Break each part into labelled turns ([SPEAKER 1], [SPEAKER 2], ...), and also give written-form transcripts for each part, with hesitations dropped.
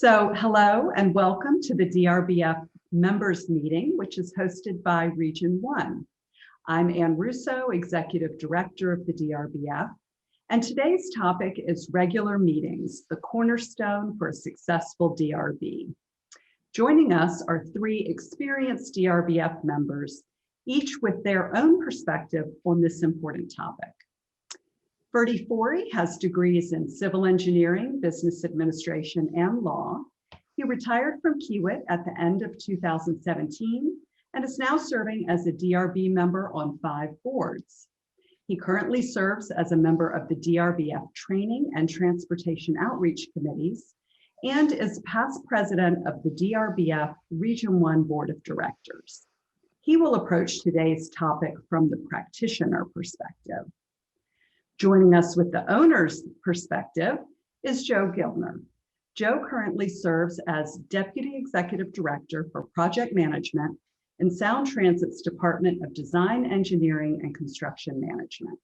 [SPEAKER 1] Hello and welcome to the DRBF members meeting, which is hosted by Region 1. I'm Ann Russo, Executive Director of the DRBF, and today's topic is regular meetings, the cornerstone for a successful DRB. Joining us are three experienced DRBF members, each with their own perspective on this important topic. Ferdy Forey has degrees in civil engineering, business administration, and law. He retired from Kiewit at the end of 2017 and is now serving as a DRB member on 5 boards. He currently serves as a member of the DRBF Training and Transportation Outreach Committees and is past president of the DRBF Region 1 Board of Directors. He will approach today's topic from the practitioner perspective. Joining us with the owner's perspective is Joe Gilner. Joe currently serves as Deputy Executive Director for Project Management in Sound Transit's Department of Design, Engineering, and Construction Management.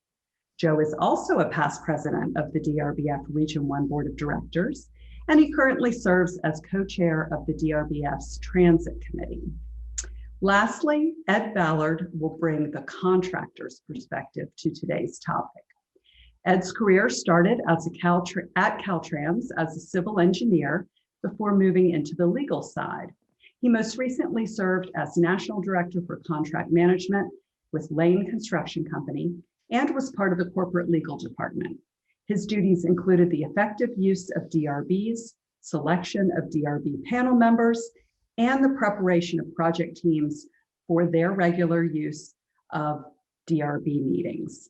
[SPEAKER 1] Joe is also a past president of the DRBF Region 1 Board of Directors, and he currently serves as co-chair of the DRBF's Transit Committee. Lastly, Ed Ballard will bring the contractor's perspective to today's topic. Ed's career started at Caltrans as a civil engineer before moving into the legal side. He most recently served as National Director for Contract Management with Lane Construction Company and was part of the corporate legal department. His duties included the effective use of DRBs, selection of DRB panel members, and the preparation of project teams for their regular use of DRB meetings.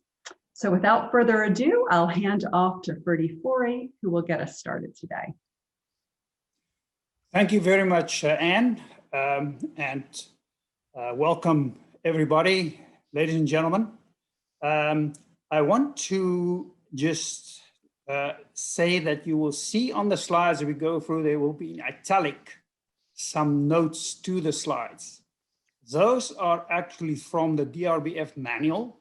[SPEAKER 1] So without further ado, I'll hand off to Ferdy Forey, who will get us started today.
[SPEAKER 2] Thank you very much, Anne, welcome everybody, ladies and gentlemen. I want to just say that you will see on the slides as we go through, there will be in italic some notes to the slides. Those are actually from the DRBF manual.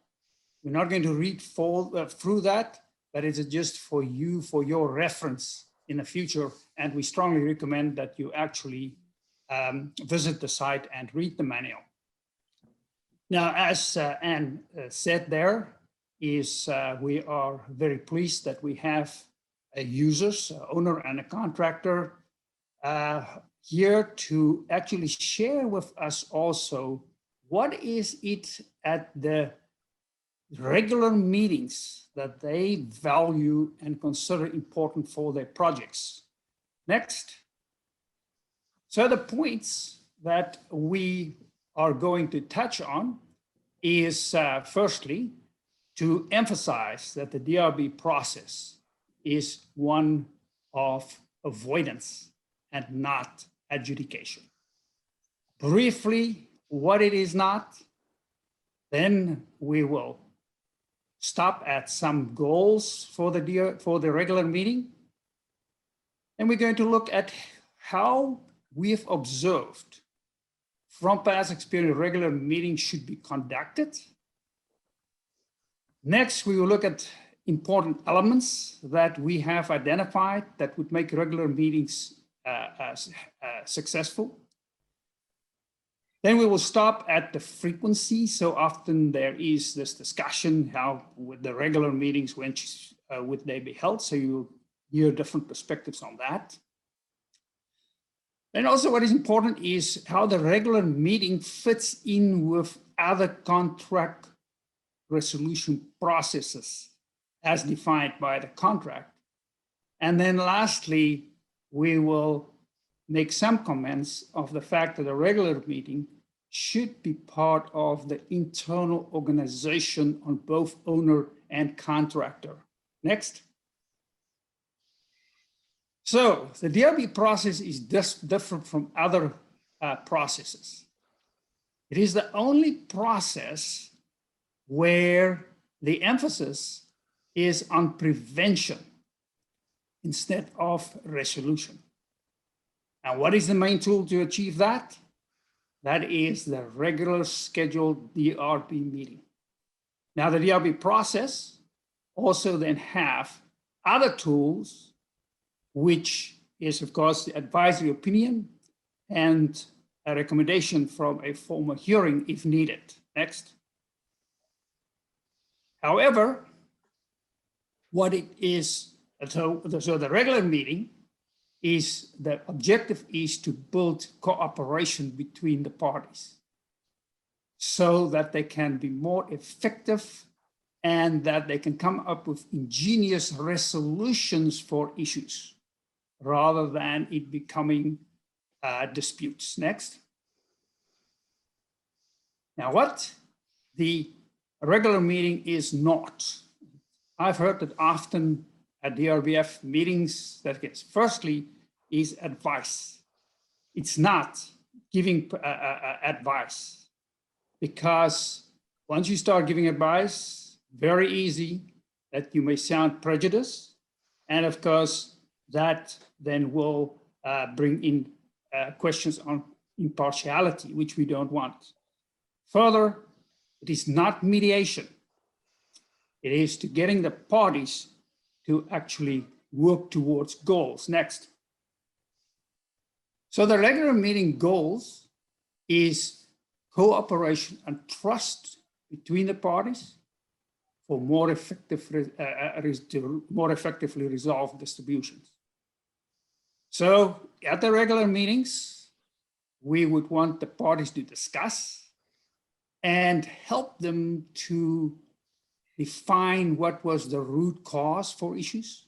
[SPEAKER 2] We're not going to read through that, but it's just for you, for your reference in the future. And we strongly recommend that you actually visit the site and read the manual. Now, as Anne said there, we are very pleased that we have a users, an owner and a contractor here to actually share with us also what is it at the regular meetings that they value and consider important for their projects. Next. So the points that we are going to touch on is firstly, to emphasize that the DRB process is one of avoidance and not adjudication. Briefly, what it is not, then we will stop at some goals for the regular meeting. And we're going to look at how we've observed from past experience regular meetings should be conducted. Next, we will look at important elements that we have identified that would make regular meetings successful. Then we will stop at the frequency. So often there is this discussion, how with the regular meetings, when would they be held? So you hear different perspectives on that. And also what is important is how the regular meeting fits in with other contract resolution processes as defined by the contract. And then lastly, we will make some comments of the fact that a regular meeting should be part of the internal organization on both owner and contractor. Next. So the DRB process is different from other processes. It is the only process where the emphasis is on prevention instead of resolution. And what is the main tool to achieve that? That is the regular scheduled DRB meeting. Now the DRB process also then have other tools which is, of course, the advisory opinion and a recommendation from a formal hearing if needed. Next. However, what it is, so the regular meeting is, the objective is to build cooperation between the parties so that they can be more effective and that they can come up with ingenious resolutions for issues rather than it becoming disputes. Next. Now, what the regular meeting is not. I've heard that often at DRBF meetings that gets, firstly, is advice. It's not giving advice, because once you start giving advice, very easy that you may sound prejudiced. And of course, that then will bring in questions on impartiality, which we don't want. Further, it is not mediation. It is to getting the parties to actually work towards goals. Next. So the regular meeting goals is cooperation and trust between the parties for more to more effectively resolve distributions. So at the regular meetings, we would want the parties to discuss and help them to define what was the root cause for issues,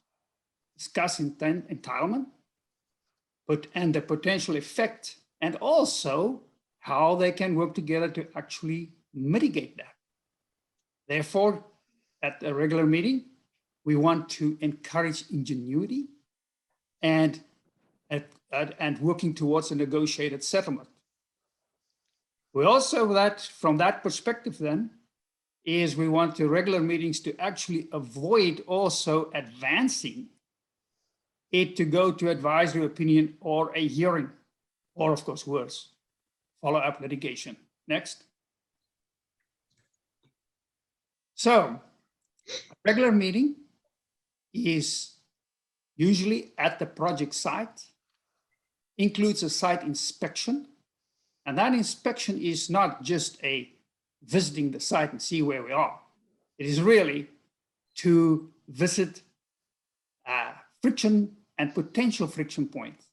[SPEAKER 2] discuss entitlement, and the potential effect, and also how they can work together to actually mitigate that. Therefore, at a regular meeting, we want to encourage ingenuity and working towards a negotiated settlement. We also, from that perspective then, is we want the regular meetings to actually avoid also advancing it to go to advisory opinion or a hearing, or of course worse, follow-up litigation. Next. So a regular meeting is usually at the project site, includes a site inspection, and that inspection is not just a visiting the site and see where we are. It is really to visit friction and potential friction points.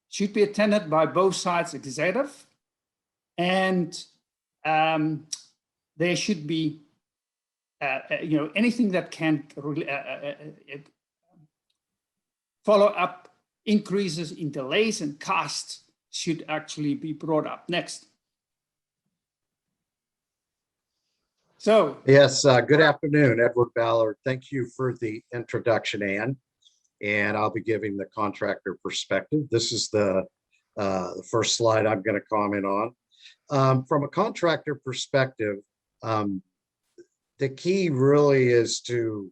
[SPEAKER 2] Should be attended by both sides executive, and there should be anything that can follow up increases in delays and costs should actually be brought up. Next. So
[SPEAKER 3] yes, good afternoon, Edward Ballard. Thank you for the introduction, Ann. And I'll be giving the contractor perspective. This is the first slide I'm going to comment on. From a contractor perspective, the key really is to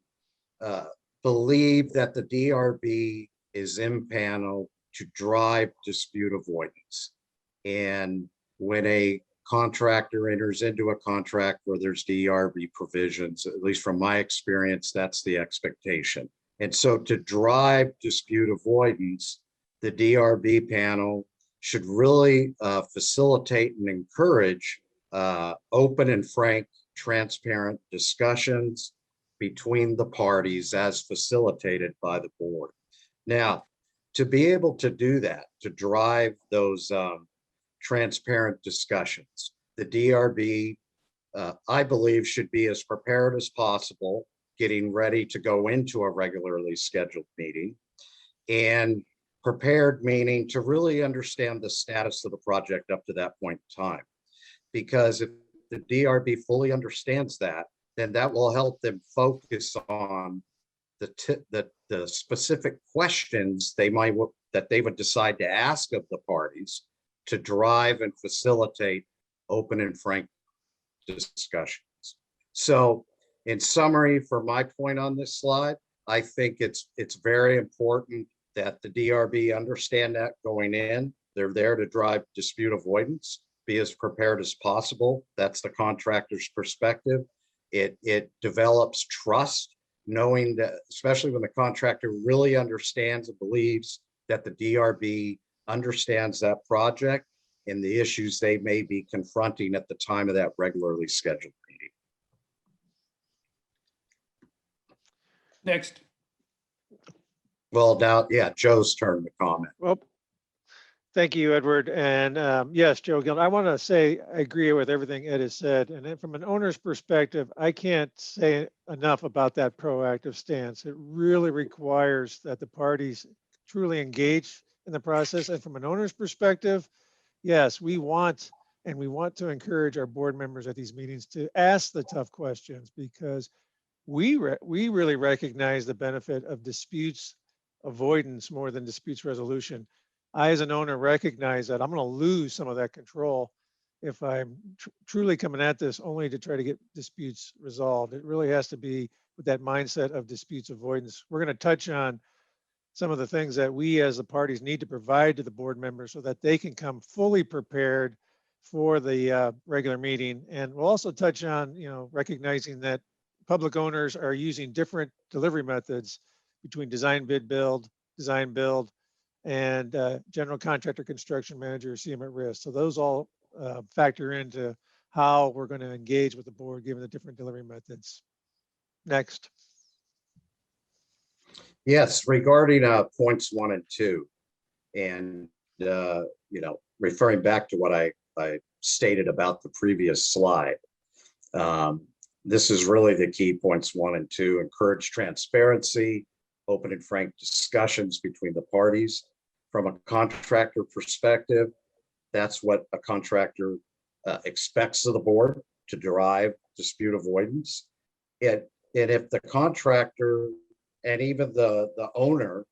[SPEAKER 3] believe that the DRB is impaneled to drive dispute avoidance. And when a contractor enters into a contract where there's DRB provisions, at least from my experience, that's the expectation. And so to drive dispute avoidance, the DRB panel should really facilitate and encourage open and frank, transparent discussions between the parties as facilitated by the board. Now, to be able to do that, to drive those transparent discussions, the DRB, I believe, should be as prepared as possible, getting ready to go into a regularly scheduled meeting. And prepared meaning to really understand the status of the project up to that point in time. Because if the DRB fully understands that, then that will help them focus on the specific questions that they would decide to ask of the parties to drive and facilitate open and frank discussions. So in summary, for my point on this slide, I think it's very important that the DRB understand that going in. They're there to drive dispute avoidance, be as prepared as possible. That's the contractor's perspective. It develops trust, knowing that, especially when the contractor really understands and believes that the DRB understands that project and the issues they may be confronting at the time of that regularly scheduled meeting.
[SPEAKER 2] Next.
[SPEAKER 3] Well, now, yeah, Joe's turn to comment.
[SPEAKER 4] Well, thank you, Edward. And yes, Joe Gill, I want to say I agree with everything Ed has said. And then from an owner's perspective, I can't say enough about that proactive stance. It really requires that the parties truly engage in the process. And from an owner's perspective, yes, we want to encourage our board members at these meetings to ask the tough questions, because we really recognize the benefit of disputes avoidance more than disputes resolution. I, as an owner, recognize that I'm going to lose some of that control if I'm truly coming at this only to try to get disputes resolved. It really has to be with that mindset of disputes avoidance. We're going to touch on some of the things that we as the parties need to provide to the board members so that they can come fully prepared for the regular meeting. And we'll also touch on, recognizing that public owners are using different delivery methods between design bid build, design build, and general contractor construction manager, CM at risk. So those all factor into how we're going to engage with the board given the different delivery methods. Next.
[SPEAKER 3] Yes, regarding points 1 and 2, and referring back to what I stated about the previous slide. This is really the key points 1 and 2: encourage transparency, open and frank discussions between the parties. From a contractor perspective, that's what a contractor expects of the board, to derive dispute avoidance. And if the contractor and even the owner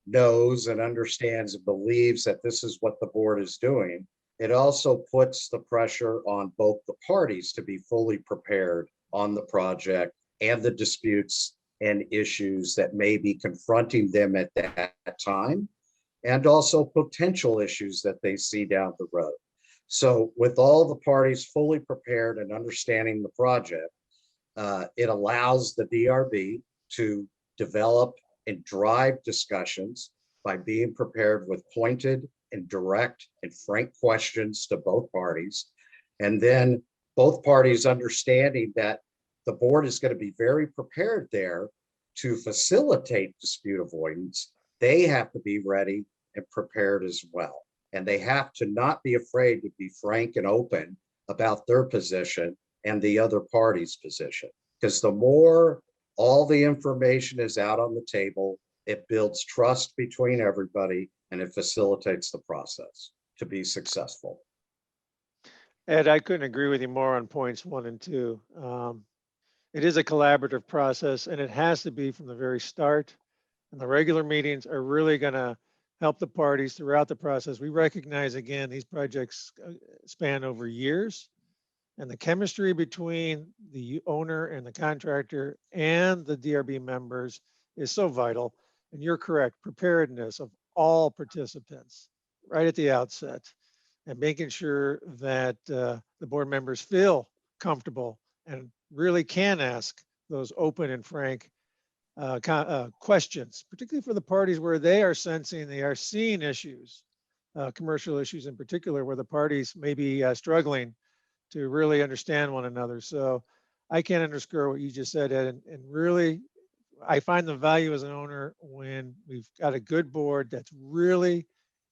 [SPEAKER 3] knows and understands and believes that this is what the board is doing, it also puts the pressure on both the parties to be fully prepared on the project and the disputes and issues that may be confronting them at that time, and also potential issues that they see down the road. So with all the parties fully prepared and understanding the project, it allows the DRB to develop and drive discussions by being prepared with pointed and direct and frank questions to both parties. And then both parties understanding that the board is going to be very prepared there to facilitate dispute avoidance. They have to be ready and prepared as well. And they have to not be afraid to be frank and open about their position and the other party's position. Because the more all the information is out on the table, it builds trust between everybody and it facilitates the process to be successful.
[SPEAKER 4] Ed, I couldn't agree with you more on points 1 and 2. It is a collaborative process, and it has to be from the very start. And the regular meetings are really going to help the parties throughout the process. We recognize, again, these projects span over years, and the chemistry between the owner and the contractor and the DRB members is so vital. And you're correct, preparedness of all participants right at the outset, and making sure that the board members feel comfortable and really can ask those open and frank questions, particularly for the parties where they are sensing they are seeing issues, commercial issues in particular, where the parties may be struggling to really understand one another. So I can't underscore what you just said, Ed, and really, I find the value as an owner when we've got a good board that's really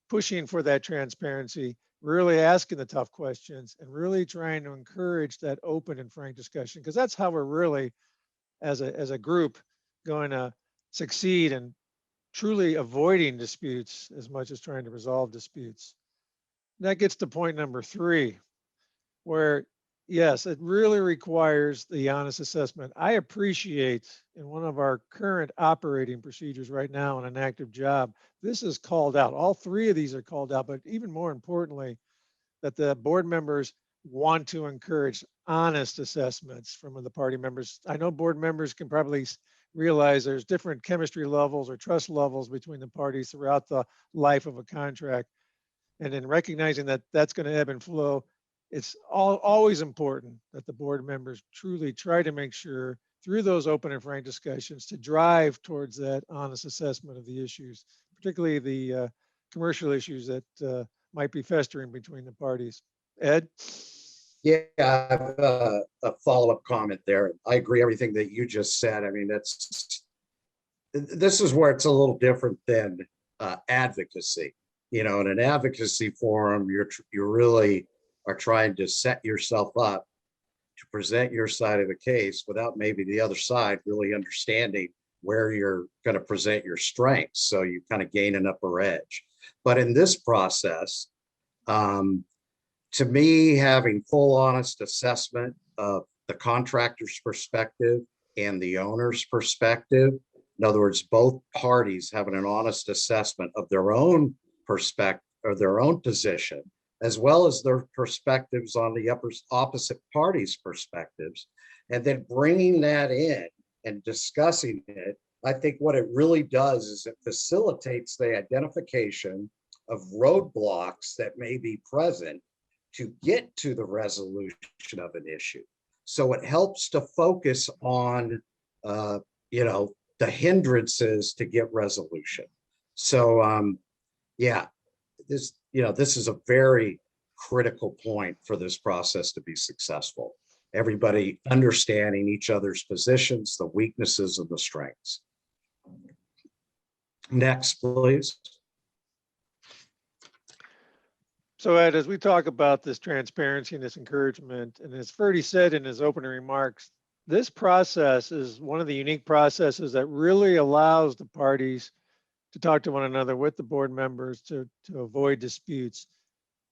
[SPEAKER 4] pushing for that transparency, really asking the tough questions, and really trying to encourage that open and frank discussion, because that's how we're really, as a group, going to succeed in truly avoiding disputes as much as trying to resolve disputes. And that gets to point number 3, where yes, it really requires the honest assessment. I appreciate in one of our current operating procedures right now in an active job, this is called out. All 3 of these are called out, but even more importantly, that the board members want to encourage honest assessments from the party members. I know board members can probably realize there's different chemistry levels or trust levels between the parties throughout the life of a contract. And in recognizing that that's going to ebb and flow, it's always important that the board members truly try to make sure through those open and frank discussions to drive towards that honest assessment of the issues, particularly the commercial issues that might be festering between the parties. Ed?
[SPEAKER 3] Yeah, I have a follow-up comment there. I agree everything that you just said. I mean, this is where it's a little different than advocacy. You know, in an advocacy forum, you really are trying to set yourself up to present your side of the case without maybe the other side really understanding where you're going to present your strengths. So you kind of gain an upper edge. But in this process, to me, having full honest assessment of the contractor's perspective and the owner's perspective, in other words, both parties having an honest assessment of their own perspective or their own position, as well as their perspectives on the opposite party's perspectives, and then bringing that in and discussing it, I think what it really does is it facilitates the identification of roadblocks that may be present to get to the resolution of an issue. So it helps to focus on, the hindrances to get resolution. So, yeah, this is a very critical point for this process to be successful. Everybody understanding each other's positions, the weaknesses and the strengths. Next, please.
[SPEAKER 4] So Ed, as we talk about this transparency and this encouragement, and as Ferdy said in his opening remarks, this process is one of the unique processes that really allows the parties to talk to one another with the board members to avoid disputes.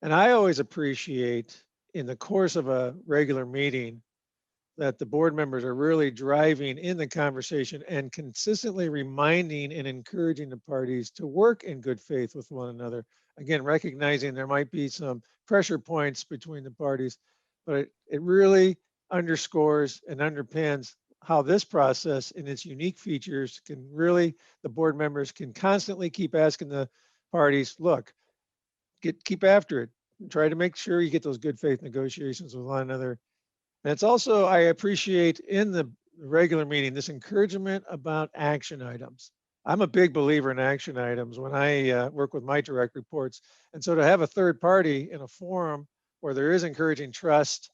[SPEAKER 4] And I always appreciate in the course of a regular meeting that the board members are really driving in the conversation and consistently reminding and encouraging the parties to work in good faith with one another. Again, recognizing there might be some pressure points between the parties, but it really underscores and underpins how this process and its unique features can really, the board members can constantly keep asking the parties, look, keep after it, and try to make sure you get those good faith negotiations with one another. And it's also, I appreciate in the regular meeting, this encouragement about action items. I'm a big believer in action items when I work with my direct reports. And so to have a third party in a forum where there is encouraging trust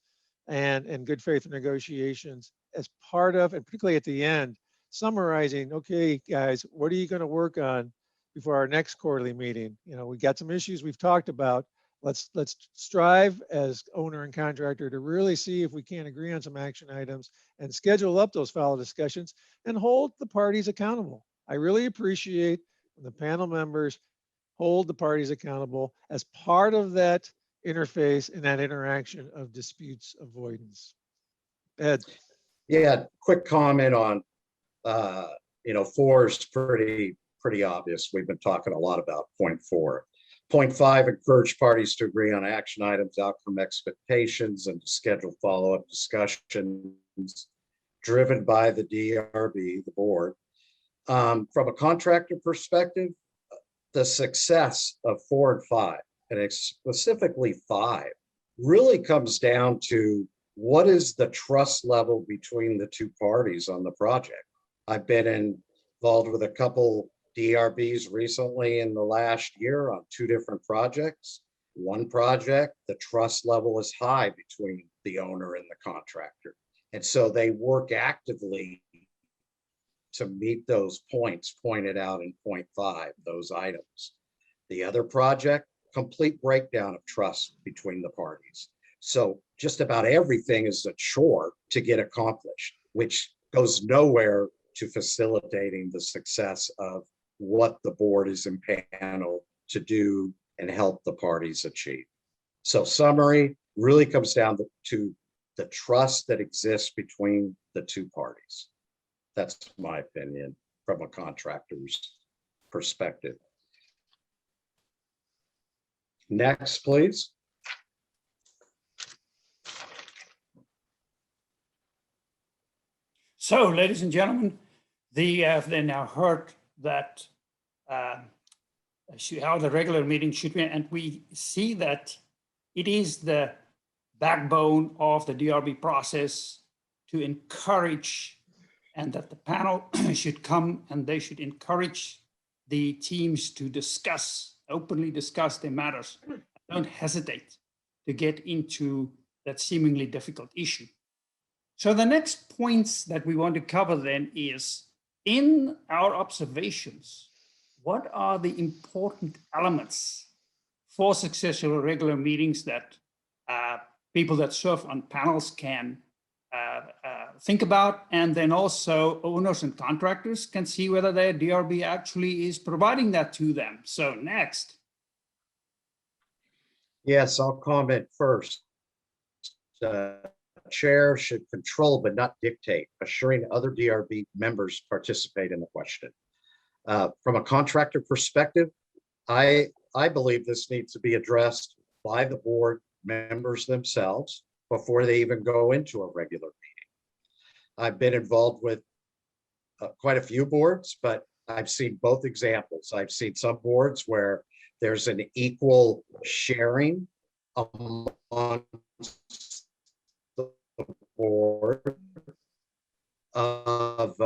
[SPEAKER 4] and good faith negotiations as part of, and particularly at the end, summarizing, okay, guys, what are you going to work on before our next quarterly meeting? You know, we got some issues we've talked about. Let's strive as owner and contractor to really see if we can't agree on some action items and schedule up those follow discussions and hold the parties accountable. I really appreciate when the panel members hold the parties accountable as part of that interface and that interaction of disputes avoidance. Ed.
[SPEAKER 3] Yeah, quick comment on, 4 is pretty obvious. We've been talking a lot about point 4. Point 5, encourage parties to agree on action items, outcome expectations, and to schedule follow-up discussions driven by the DRB, the board. From a contractor perspective, the success of 4 and 5, and specifically 5, really comes down to what is the trust level between the two parties on the project. I've been involved with a couple DRBs recently in the last year on 2 different projects. One project, the trust level is high between the owner and the contractor. And so they work actively to meet those points pointed out in point 5, those items. The other project, complete breakdown of trust between the parties. So just about everything is a chore to get accomplished, which goes nowhere to facilitating the success of what the board is impaneled to do and help the parties achieve. So summary really comes down to the trust that exists between the two parties. That's my opinion from a contractor's perspective. Next, please.
[SPEAKER 2] So, ladies and gentlemen, they now heard that how the regular meeting should be, and we see that it is the backbone of the DRB process to encourage, and that the panel should come and they should encourage the teams to openly discuss their matters. Don't hesitate to get into that seemingly difficult issue. So the next points that we want to cover then is, in our observations, what are the important elements for successful regular meetings that people that serve on panels can think about, and then also owners and contractors can see whether their DRB actually is providing that to them. So next.
[SPEAKER 3] Yes, I'll comment first. Chair should control but not dictate, assuring other DRB members participate in the question. From a contractor perspective, I believe this needs to be addressed by the board members themselves before they even go into a regular meeting. I've been involved with quite a few boards, but I've seen both examples. I've seen some boards where there's an equal sharing among the board of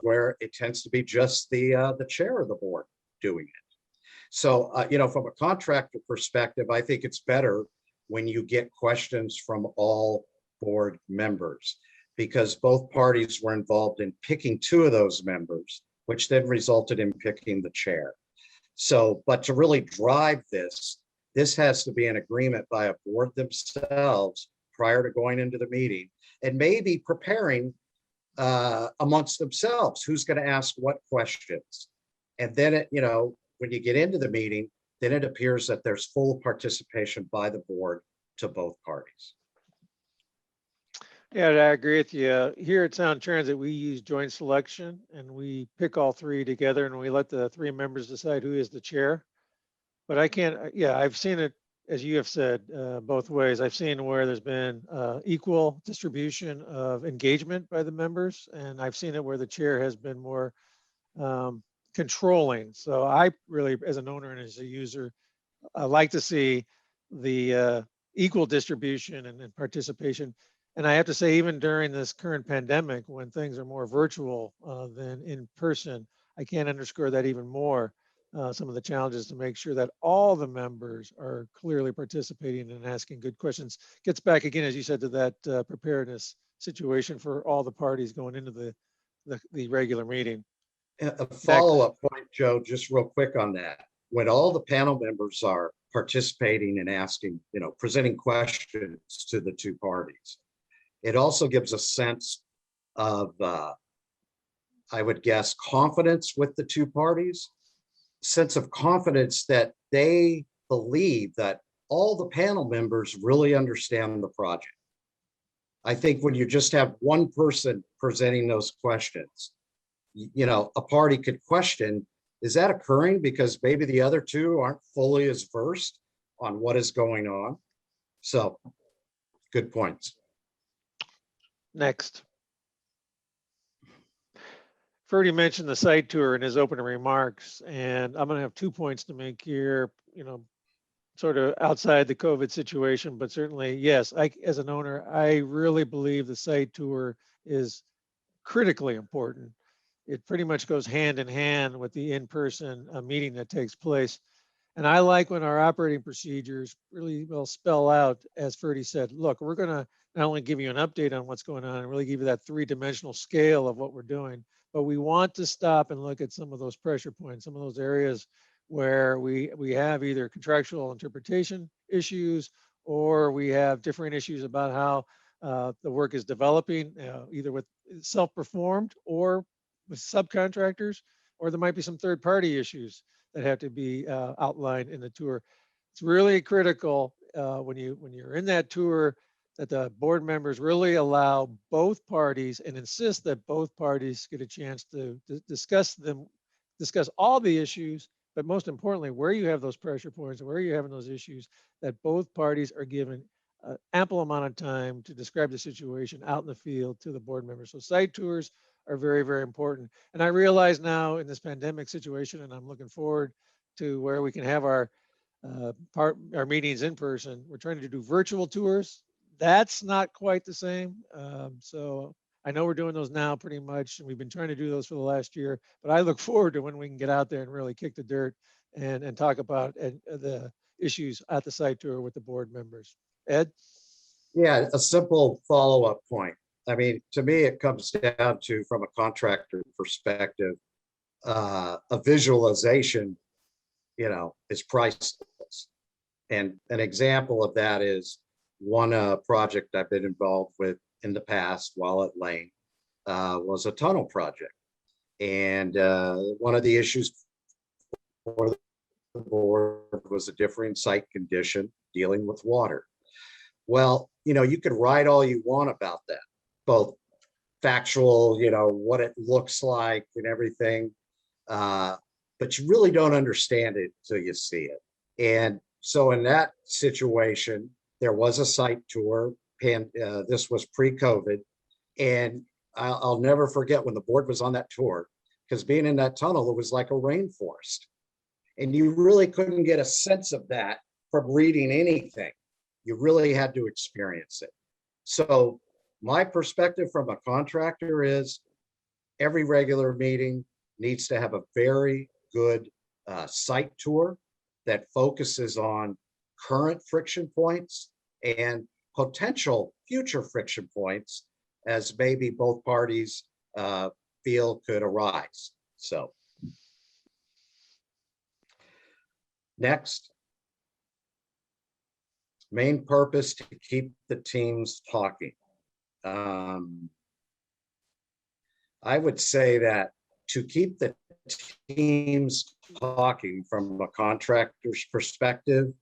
[SPEAKER 3] where it tends to be just the chair of the board doing it. So from a contractor perspective, I think it's better when you get questions from all board members, because both parties were involved in picking two of those members, which then resulted in picking the chair. So, but to really drive this has to be an agreement by a board themselves prior to going into the meeting, and maybe preparing amongst themselves who's going to ask what questions. And then, when you get into the meeting, then it appears that there's full participation by the board to both parties.
[SPEAKER 4] Yeah, I agree with you. Here at Sound Transit, we use joint selection, and we pick all three together, and we let the three members decide who is the chair. But I can't, I've seen it, as you have said, both ways. I've seen where there's been equal distribution of engagement by the members, and I've seen it where the chair has been more controlling. So I really, as an owner and as a user, I like to see the equal distribution and participation. And I have to say, even during this current pandemic, when things are more virtual than in person, I can't underscore that even more. Some of the challenges to make sure that all the members are clearly participating and asking good questions. Gets back again, as you said, to that preparedness situation for all the parties going into the regular meeting.
[SPEAKER 3] A follow-up point, Joe, just real quick on that. When all the panel members are participating and asking, presenting questions to the two parties, it also gives a sense of, I would guess, confidence with the two parties, sense of confidence that they believe that all the panel members really understand the project. I think when you just have one person presenting those questions, a party could question, is that occurring because maybe the other two aren't fully as versed on what is going on? So, good points.
[SPEAKER 4] Next. Ferdy mentioned the site tour in his opening remarks, and I'm going to have 2 points to make here, sort of outside the COVID situation, but certainly, yes, as an owner, I really believe the site tour is critically important. It pretty much goes hand in hand with the in-person meeting that takes place. And I like when our operating procedures really will spell out, as Ferdy said, look, we're going to not only give you an update on what's going on and really give you that three-dimensional scale of what we're doing, but we want to stop and look at some of those pressure points, some of those areas where we have either contractual interpretation issues, or we have different issues about how the work is developing, either with self-performed or with subcontractors, or there might be some third-party issues that have to be outlined in the tour. It's really critical when you're in that tour that the board members really allow both parties and insist that both parties get a chance to discuss all the issues, but most importantly, where you have those pressure points, where you're having those issues, that both parties are given ample amount of time to describe the situation out in the field to the board members. So site tours are very, very important. And I realize now in this pandemic situation, and I'm looking forward to where we can have our meetings in person. We're trying to do virtual tours. That's not quite the same. So I know we're doing those now pretty much, and we've been trying to do those for the last year, but I look forward to when we can get out there and really kick the dirt and talk about the issues at the site tour with the board members. Ed?
[SPEAKER 3] Yeah, a simple follow-up point. I mean, to me, it comes down to, from a contractor perspective, a visualization, is priceless. And an example of that is one project I've been involved with in the past while at Lane was a tunnel project. And one of the issues for the board was a differing site condition dealing with water. Well, you could write all you want about that, both factual, what it looks like and everything. But you really don't understand it until you see it. And so in that situation, there was a site tour, and this was pre-COVID. And I'll never forget when the board was on that tour, because being in that tunnel, it was like a rainforest. And you really couldn't get a sense of that from reading anything. You really had to experience it. So my perspective from a contractor is every regular meeting needs to have a very good site tour that focuses on current friction points and potential future friction points as maybe both parties feel could arise. So next, main purpose to keep the teams talking. I would say that to keep the teams talking from a contractor's perspective,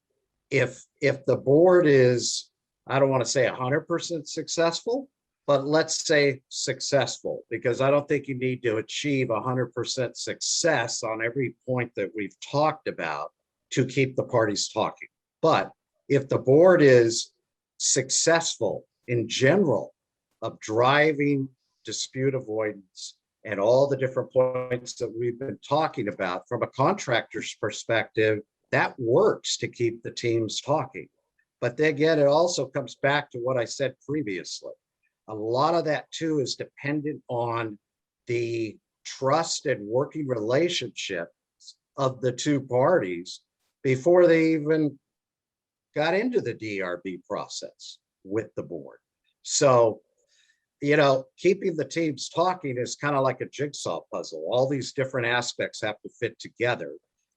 [SPEAKER 3] if the board is, I don't want to say 100% successful, but let's say successful, because I don't think you need to achieve 100% success on every point that we've talked about to keep the parties talking. But if the board is successful in general of driving dispute avoidance and all the different points that we've been talking about from a contractor's perspective, that works to keep the teams talking. But then again, it also comes back to what I said previously. A lot of that too is dependent on the trust and working relationship of the two parties before they even got into the DRB process with the board. So, keeping the teams talking is kind of like a jigsaw puzzle. All these different aspects have to fit together,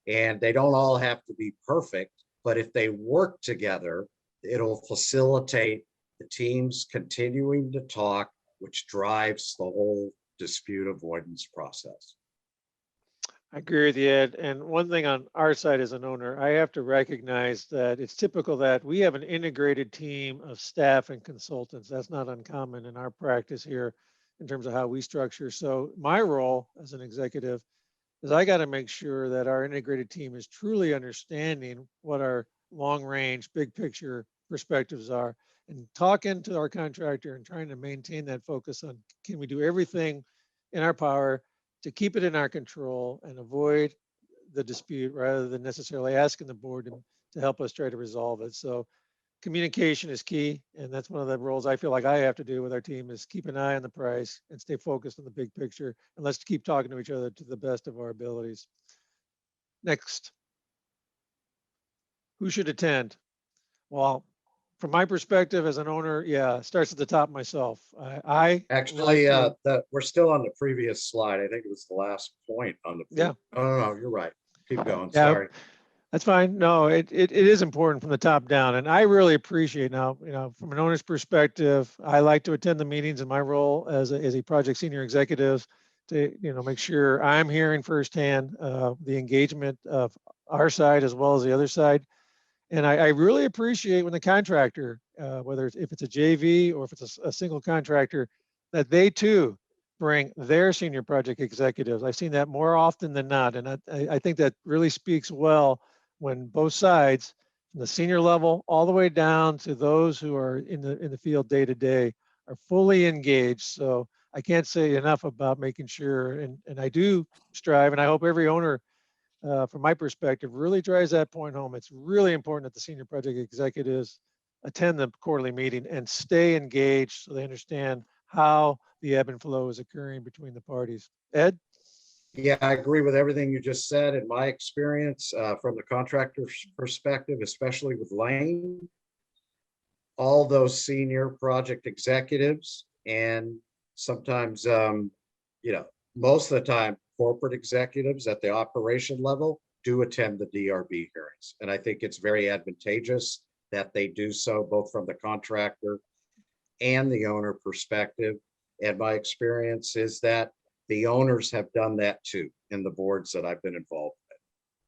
[SPEAKER 3] and they don't all have to be perfect, but if they work together, it'll facilitate the teams continuing to talk, which drives the whole dispute avoidance process.
[SPEAKER 4] I agree with you, Ed. And one thing on our side as an owner, I have to recognize that it's typical that we have an integrated team of staff and consultants. That's not uncommon in our practice here in terms of how we structure. So my role as an executive is I got to make sure that our integrated team is truly understanding what our long range, big picture perspectives are, and talking to our contractor and trying to maintain that focus on, can we do everything in our power to keep it in our control and avoid the dispute rather than necessarily asking the board to help us try to resolve it. So communication is key. And that's one of the roles I feel like I have to do with our team, is keep an eye on the price and stay focused on the big picture. And let's keep talking to each other to the best of our abilities. Next. Who should attend? Well, from my perspective as an owner, yeah, it starts at the top myself. I
[SPEAKER 3] Actually,
[SPEAKER 4] like
[SPEAKER 3] we're still on the previous slide. I think it was the last point on the.
[SPEAKER 4] Yeah.
[SPEAKER 3] No, you're right. Keep going.
[SPEAKER 4] Yeah.
[SPEAKER 3] Sorry.
[SPEAKER 4] That's fine. No, it is important from the top down. And I really appreciate now, from an owner's perspective, I like to attend the meetings in my role as a project senior executive to, make sure I'm hearing firsthand the engagement of our side as well as the other side. And I really appreciate when the contractor, whether if it's a JV or if it's a single contractor, that they too bring their senior project executives. I've seen that more often than not. And I think that really speaks well when both sides, from the senior level all the way down to those who are in the field day to day, are fully engaged. So I can't say enough about making sure, and I do strive, and I hope every owner, from my perspective, really drives that point home. It's really important that the senior project executives attend the quarterly meeting and stay engaged so they understand how the ebb and flow is occurring between the parties. Ed?
[SPEAKER 3] Yeah, I agree with everything you just said. In my experience, from the contractor's perspective, especially with Lane, all those senior project executives and sometimes, most of the time, corporate executives at the operation level do attend the DRB hearings. And I think it's very advantageous that they do so both from the contractor and the owner perspective. And my experience is that the owners have done that too in the boards that I've been involved with.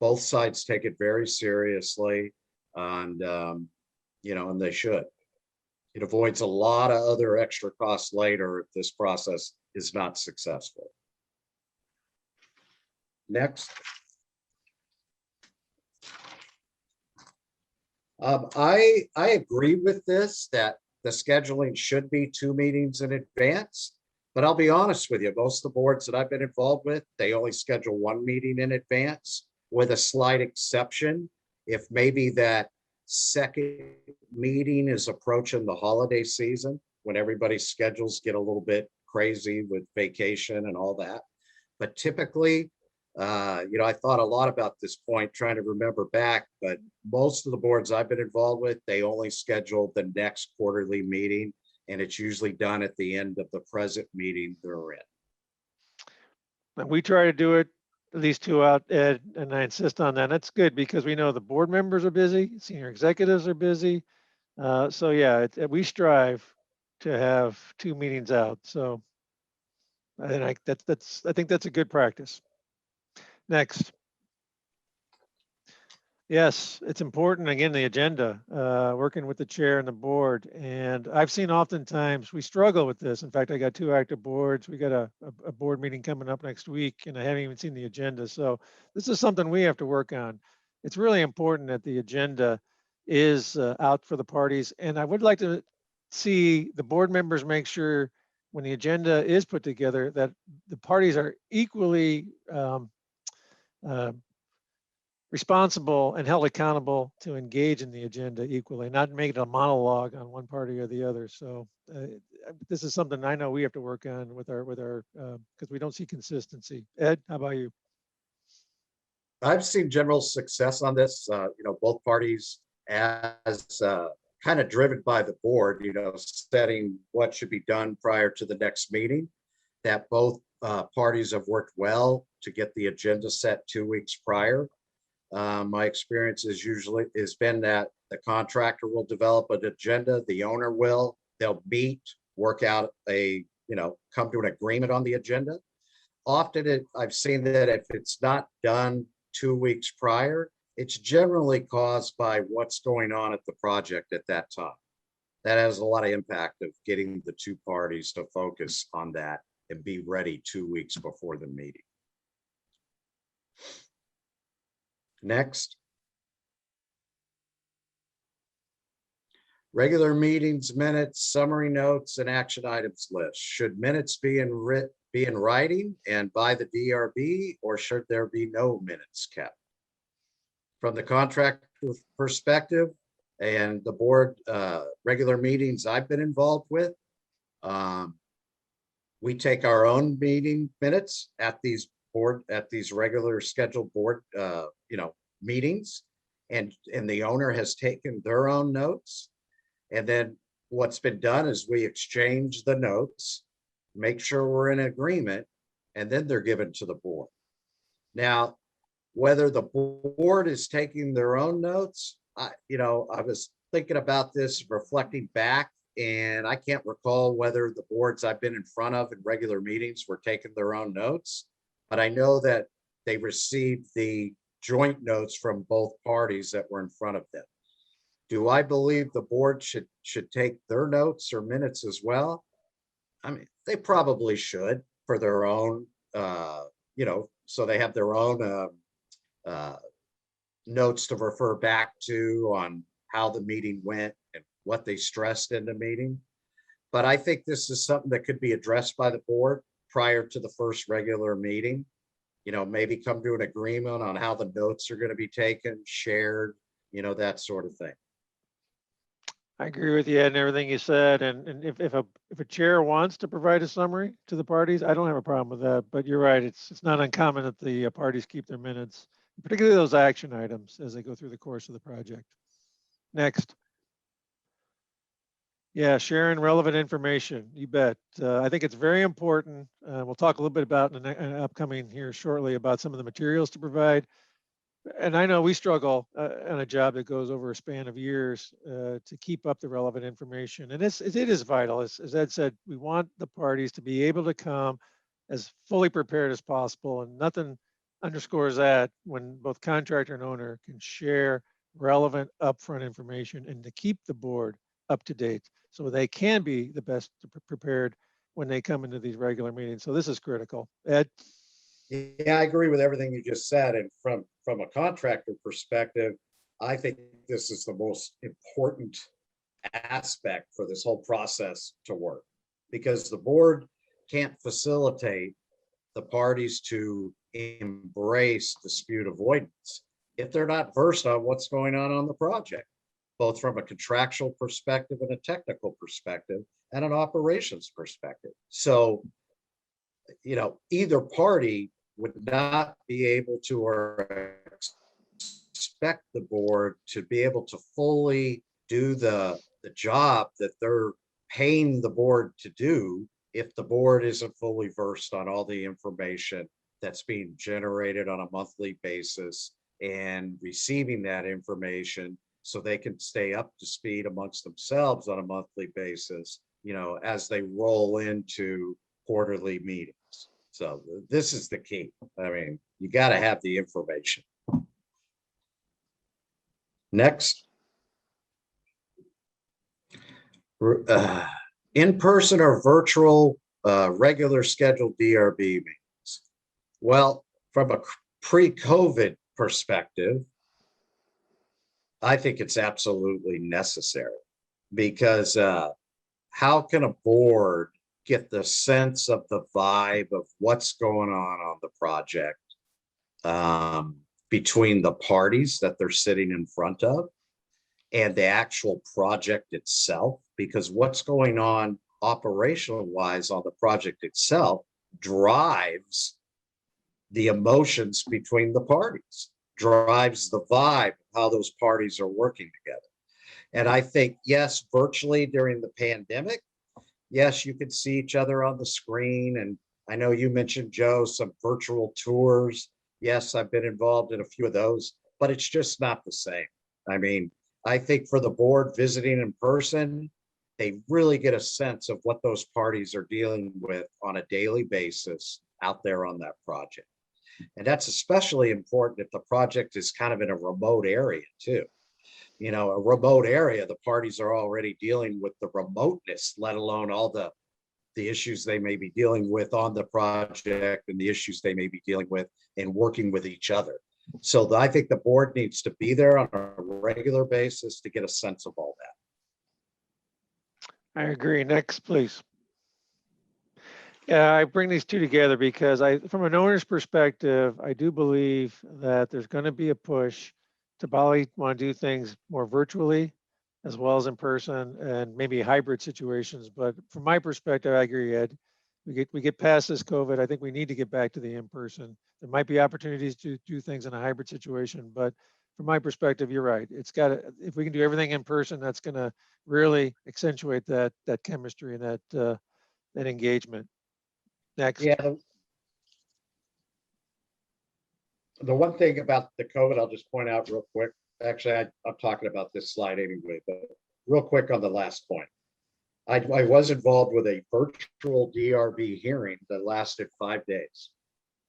[SPEAKER 3] Both sides take it very seriously, and and they should. It avoids a lot of other extra costs later if this process is not successful. Next. I agree with this, that the scheduling should be 2 meetings in advance. But I'll be honest with you, most of the boards that I've been involved with, they only schedule 1 meeting in advance, with a slight exception. If maybe that second meeting is approaching the holiday season, when everybody's schedules get a little bit crazy with vacation and all that. But typically, I thought a lot about this point, trying to remember back, but most of the boards I've been involved with, they only schedule the next quarterly meeting, and it's usually done at the end of the present meeting they're in.
[SPEAKER 4] And we try to do it at least 2 out, Ed, and I insist on that. That's good because we know the board members are busy, senior executives are busy. So yeah, we strive to have 2 meetings out. So I think that's a good practice. Next. Yes, it's important, again, the agenda, working with the chair and the board. And I've seen oftentimes we struggle with this. In fact, I got 2 active boards. We got a board meeting coming up next week, and I haven't even seen the agenda. So this is something we have to work on. It's really important that the agenda is out for the parties. And I would like to see the board members make sure when the agenda is put together that the parties are equally responsible and held accountable to engage in the agenda equally, not make it a monologue on one party or the other. So this is something I know we have to work on with our because we don't see consistency. Ed, how about you?
[SPEAKER 3] I've seen general success on this, both parties as kind of driven by the board, setting what should be done prior to the next meeting, that both parties have worked well to get the agenda set 2 weeks prior. My experience has been that the contractor will develop an agenda, the owner they'll meet, work out come to an agreement on the agenda. Often I've seen that if it's not done 2 weeks prior, it's generally caused by what's going on at the project at that time. That has a lot of impact of getting the 2 parties to focus on that and be ready 2 weeks before the meeting. Next. Regular meetings, minutes, summary notes, and action items list. Should minutes be in writing and by the DRB, or should there be no minutes kept? From the contractor perspective and the board regular meetings I've been involved with, we take our own meeting minutes at these regular scheduled board meetings, and the owner has taken their own notes. And then what's been done is we exchange the notes, make sure we're in agreement, and then they're given to the board. Now, whether the board is taking their own notes, I was thinking about this, reflecting back, and I can't recall whether the boards I've been in front of in regular meetings were taking their own notes, but I know that they received the joint notes from both parties that were in front of them. Do I believe the board should take their notes or minutes as well? I mean, they probably should for their own, so they have their own notes to refer back to on how the meeting went and what they stressed in the meeting. But I think this is something that could be addressed by the board prior to the first regular meeting. Maybe come to an agreement on how the notes are going to be taken, shared, that sort of thing.
[SPEAKER 4] I agree with you and everything you said. And if a chair wants to provide a summary to the parties, I don't have a problem with that. But you're right, it's not uncommon that the parties keep their minutes, particularly those action items as they go through the course of the project. Next. Yeah, sharing relevant information, you bet. I think it's very important. We'll talk a little bit about in the upcoming here shortly about some of the materials to provide. And I know we struggle on a job that goes over a span of years to keep up the relevant information. And it is vital. As Ed said, we want the parties to be able to come as fully prepared as possible. And nothing underscores that when both contractor and owner can share relevant upfront information and to keep the board up to date so they can be the best prepared when they come into these regular meetings. So this is critical. Ed?
[SPEAKER 3] Yeah, I agree with everything you just said. And from a contractor perspective, I think this is the most important aspect for this whole process to work, because the board can't facilitate the parties to embrace dispute avoidance if they're not versed on what's going on the project, both from a contractual perspective and a technical perspective and an operations perspective. So, you know, either party would not be able to or expect the board to be able to fully do the job that they're paying the board to do if the board isn't fully versed on all the information that's being generated on a monthly basis and receiving that information so they can stay up to speed amongst themselves on a monthly basis, you know, as they roll into quarterly meetings. So this is the key. I mean, you got to have the information. Next. In-person or virtual regular scheduled DRB meetings. Well, from a pre-COVID perspective, I think it's absolutely necessary, because how can a board get the sense of the vibe of what's going on the project between the parties that they're sitting in front of and the actual project itself? Because what's going on operational wise on the project itself drives the emotions between the parties, drives the vibe of how those parties are working together. And I think, yes, virtually during the pandemic, yes, you could see each other on the screen. And I know you mentioned, Joe, some virtual tours. Yes, I've been involved in a few of those, but it's just not the same. I mean, I think for the board visiting in person, they really get a sense of what those parties are dealing with on a daily basis out there on that project. And that's especially important if the project is kind of in a remote area too. You know, a remote area, the parties are already dealing with the remoteness, let alone all the issues they may be dealing with on the project and the issues they may be dealing with and working with each other. So I think the board needs to be there on a regular basis to get a sense of all that.
[SPEAKER 4] I agree. Next, please. Yeah, I bring these two together because from an owner's perspective, I do believe that there's going to be a push to probably want to do things more virtually as well as in person and maybe hybrid situations. But from my perspective, I agree, Ed. We get past this COVID. I think we need to get back to the in-person. There might be opportunities to do things in a hybrid situation, but from my perspective, you're right. It's got to, if we can do everything in person, that's going to really accentuate that chemistry and that engagement. Next.
[SPEAKER 3] Yeah. The one thing about the COVID, I'll just point out real quick. Actually, I'm talking about this slide anyway, but real quick on the last point. I was involved with a virtual DRB hearing that lasted 5 days.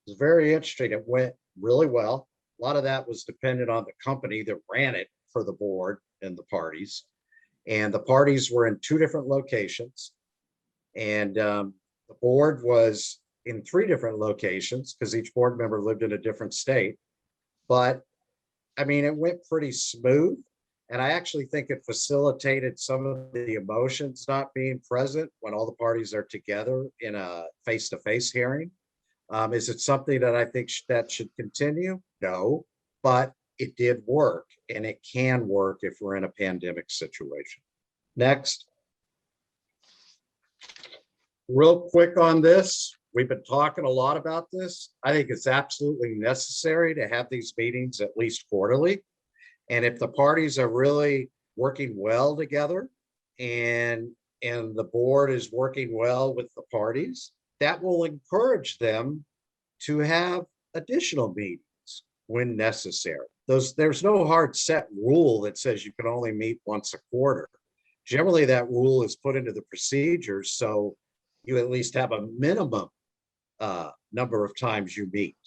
[SPEAKER 3] It was very interesting. It went really well. A lot of that was dependent on the company that ran it for the board and the parties. And the parties were in 2 different locations. And the board was in 3 different locations because each board member lived in a different state. But I mean, it went pretty smooth. And I actually think it facilitated some of the emotions not being present when all the parties are together in a face-to-face hearing. Is it something that I think that should continue? No, but it did work, and it can work if we're in a pandemic situation. Next. Real quick on this, we've been talking a lot about this. I think it's absolutely necessary to have these meetings at least quarterly. And if the parties are really working well together and the board is working well with the parties, that will encourage them to have additional meetings when necessary. There's no hard set rule that says you can only meet once a quarter. Generally, that rule is put into the procedures, so you at least have a minimum number of times you meet.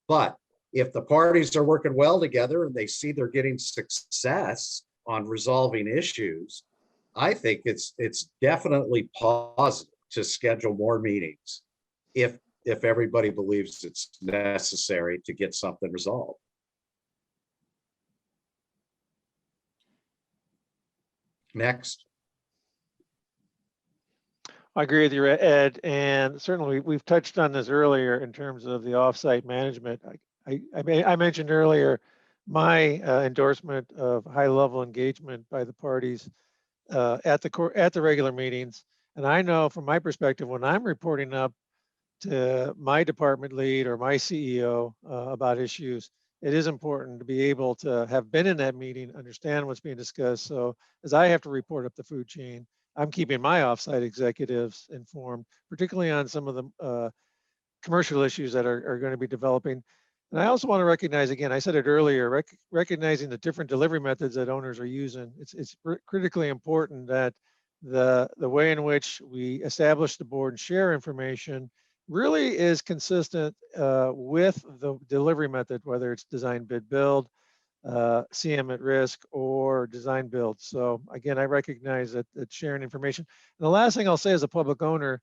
[SPEAKER 3] But if the parties are working well together and they see they're getting success on resolving issues, I think it's definitely positive to schedule more meetings if everybody believes it's necessary to get something resolved. Next.
[SPEAKER 4] I agree with you, Ed, and certainly we've touched on this earlier in terms of the offsite management. I mentioned earlier my endorsement of high-level engagement by the parties at the regular meetings, and I know from my perspective when I'm reporting up to my department lead or my CEO about issues, it is important to be able to have been in that meeting, understand what's being discussed. So as I have to report up the food chain, I'm keeping my offsite executives informed, particularly on some of the commercial issues that are going to be developing. And I also want to recognize, again, I said it earlier, recognizing the different delivery methods that owners are using. It's critically important that the way in which we establish the board and share information really is consistent with the delivery method, whether it's design, bid, build, CM at risk, or design build. So again, I recognize that sharing information. And the last thing I'll say as a public owner,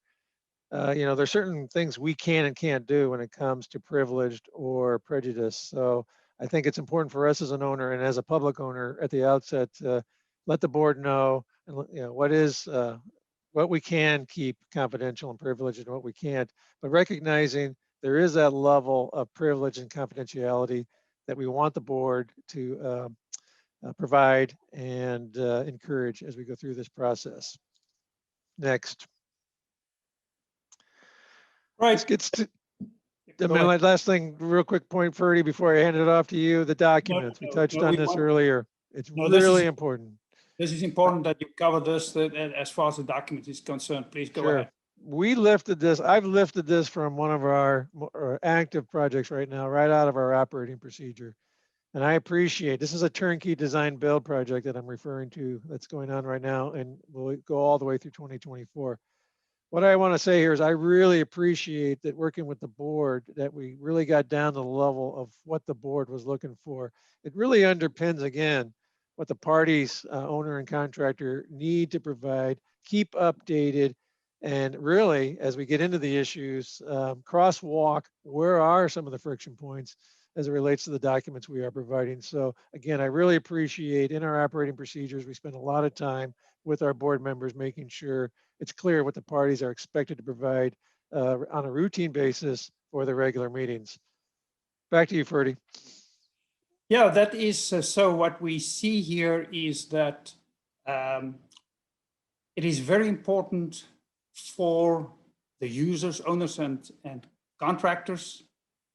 [SPEAKER 4] there's certain things we can and can't do when it comes to privileged or prejudice. So I think it's important for us as an owner and as a public owner at the outset to let the board know, what we can keep confidential and privileged and what we can't, but recognizing there is that level of privilege and confidentiality that we want the board to provide and encourage as we go through this process. Next.
[SPEAKER 2] Right.
[SPEAKER 4] This gets to last thing, real quick point, Ferdy, before I hand it off to you, the documents. We touched on this earlier. It's really important.
[SPEAKER 2] This is important that you cover this as far as the document is concerned. Please go ahead.
[SPEAKER 4] We lifted this. I've lifted this from one of our active projects right now, right out of our operating procedure. And I appreciate, this is a turnkey design build project that I'm referring to that's going on right now and will go all the way through 2024. What I want to say here is I really appreciate that working with the board, that we really got down to the level of what the board was looking for. It really underpins, again, what the parties, owner and contractor, need to provide, keep updated, and really, as we get into the issues, crosswalk, where are some of the friction points as it relates to the documents we are providing. So again, I really appreciate in our operating procedures, we spend a lot of time with our board members, making sure it's clear what the parties are expected to provide on a routine basis for the regular meetings. Back to you, Ferdy.
[SPEAKER 2] Yeah, that is, so what we see here is that it is very important for the users, owners, and contractors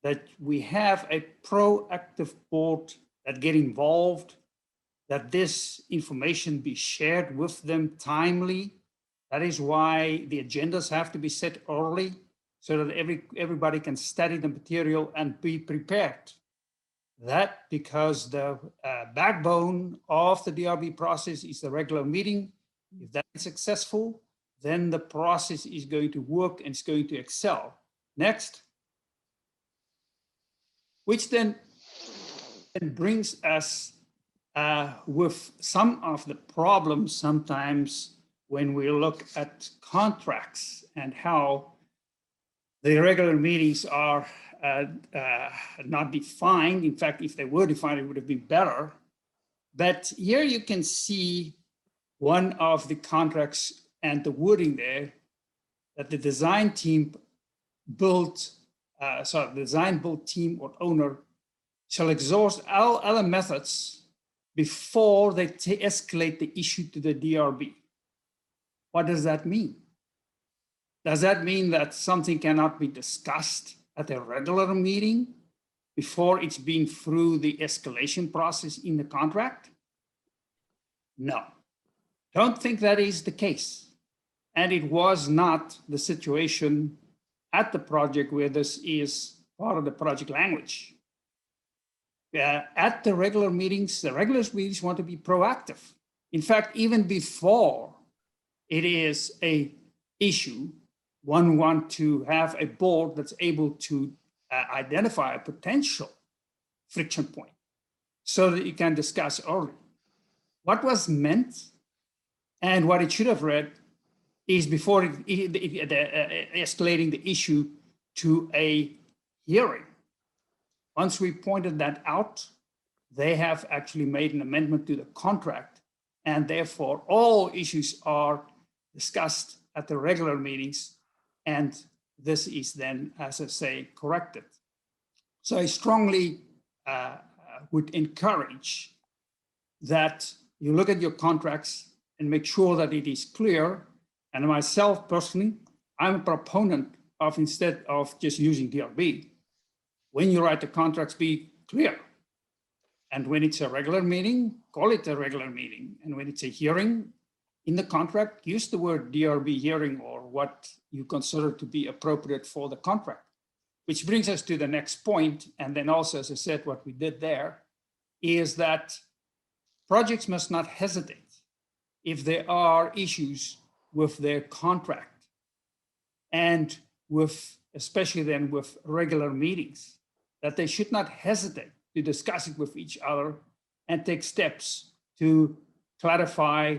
[SPEAKER 2] that we have a proactive board that get involved, that this information be shared with them timely. That is why the agendas have to be set early so that everybody can study the material and be prepared. That because the backbone of the DRB process is the regular meeting. If that is successful, then the process is going to work and it's going to excel. Next. Which then brings us with some of the problems sometimes when we look at contracts and how the regular meetings are not defined. In fact, if they were defined, it would have been better. But here you can see one of the contracts and the wording there that the design team built, the design build team or owner shall exhaust all other methods before they escalate the issue to the DRB. What does that mean? Does that mean that something cannot be discussed at a regular meeting before it's been through the escalation process in the contract? No, don't think that is the case. And it was not the situation at the project where this is part of the project language. At the regular meetings want to be proactive. In fact, even before it is a issue, one want to have a board that's able to identify a potential friction point so that you can discuss early. What was meant and what it should have read is before escalating the issue to a hearing. Once we pointed that out, they have actually made an amendment to the contract, and therefore all issues are discussed at the regular meetings, and this is then, as I say, corrected. So I strongly would encourage that you look at your contracts and make sure that it is clear. And myself personally, I'm a proponent of, instead of just using DRB, when you write the contracts, be clear. And when it's a regular meeting, call it a regular meeting. And when it's a hearing in the contract, use the word DRB hearing or what you consider to be appropriate for the contract. Which brings us to the next point. And then also, as I said, what we did there is that projects must not hesitate if there are issues with their contract and with, especially then with regular meetings, that they should not hesitate to discuss it with each other and take steps to clarify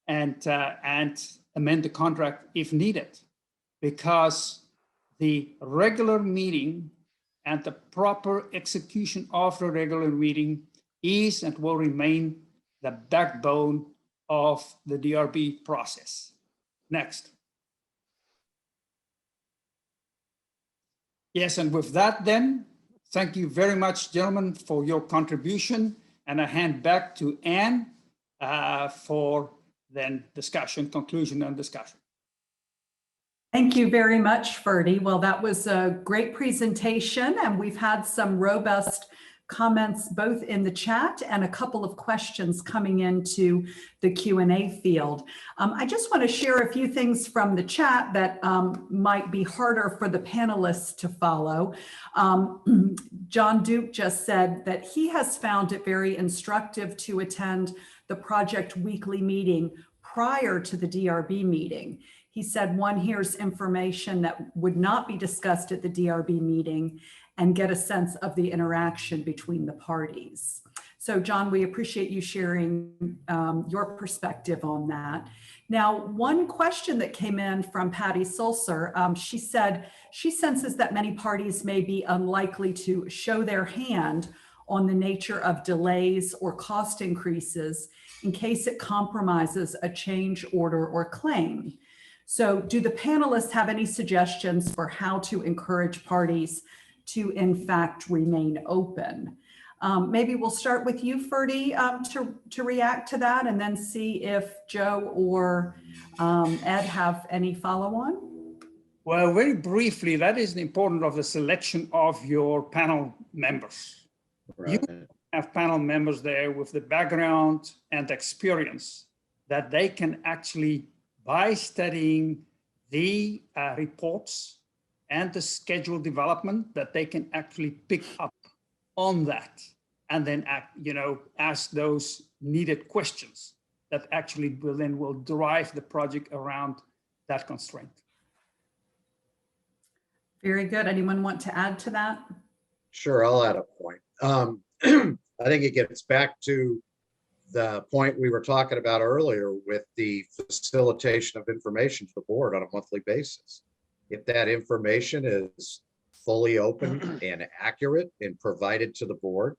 [SPEAKER 2] and amend the contract if needed, because the regular meeting and the proper execution of the regular meeting is and will remain the backbone of the DRB process. Next. Yes, and with that then, thank you very much, gentlemen, for your contribution. And I hand back to Anne for then discussion, conclusion and discussion.
[SPEAKER 1] Thank you very much, Ferdy. Well, that was a great presentation, and we've had some robust comments both in the chat and a couple of questions coming into the Q&A field. I just want to share a few things from the chat that might be harder for the panelists to follow. John Duke just said that he has found it very instructive to attend the project weekly meeting prior to the DRB meeting. He said one hears information that would not be discussed at the DRB meeting and get a sense of the interaction between the parties. So John, we appreciate you sharing your perspective on that. Now, one question that came in from Patty Sulcer, she said she senses that many parties may be unlikely to show their hand on the nature of delays or cost increases in case it compromises a change order or claim. So do the panelists have any suggestions for how to encourage parties to in fact remain open? Maybe we'll start with you, Ferdy, to react to that, and then see if Joe or Ed have any follow-on.
[SPEAKER 2] Well, very briefly, that is the importance of the selection of your panel members. Right. You have panel members there with the background and experience that they can actually, by studying the reports and the schedule development, that they can actually pick up on that and then ask those needed questions that actually will drive the project around that constraint.
[SPEAKER 1] Very good. Anyone want to add to that?
[SPEAKER 3] Sure, I'll add a point. I think it gets back to the point we were talking about earlier with the facilitation of information to the board on a monthly basis. If that information is fully open and accurate and provided to the board,